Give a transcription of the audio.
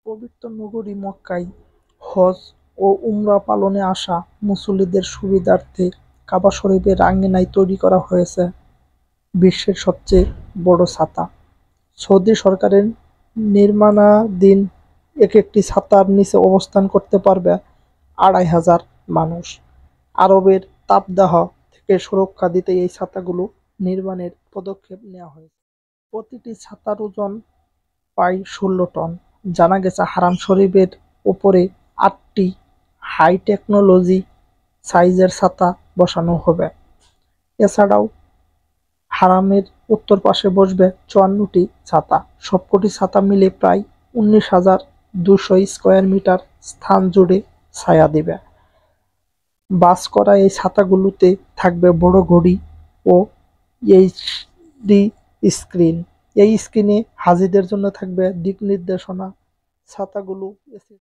পবিত্র নগরী মক্কায় হজ ও উমরা পালনে আসা মুসল্লিদের সুবিধার্থে কাবা শরীফের আঙিনায় তৈরি করা হয়েছে বিশ্বের সবচেয়ে বড় ছাতা। সৌদি সরকারের নির্মাণাধীন একটি ছাতার নিচে অবস্থান করতে পারবে ২,৫০০ মানুষ। আরবের তাপদাহ থেকে সুরক্ষা দিতে এই ছাতাগুলো নির্মাণের পদক্ষেপ নেওয়া হয়েছে। প্রতিটি ছাতার ওজন প্রায় ১৬ টন। জানা গেছে হারাম শরীফের ওপরে ৮টি হাই টেকনোলজি সাইজের ছাতা বসানো হবে। এছাড়াও হারামের উত্তর পাশে বসবে ৫৪টি ছাতা। সবকটি ছাতা মিলে প্রায় ১৯,২০০ স্কয়ার মিটার স্থান জুড়ে ছায়া দেবে। বাস করা এই ছাতাগুলোতে থাকবে বড় ঘড়ি ও এইচডি স্ক্রিন। এই স্ক্রিনে হাজিদের জন্য থাকবে দিক নির্দেশনা। ছাতাগুলো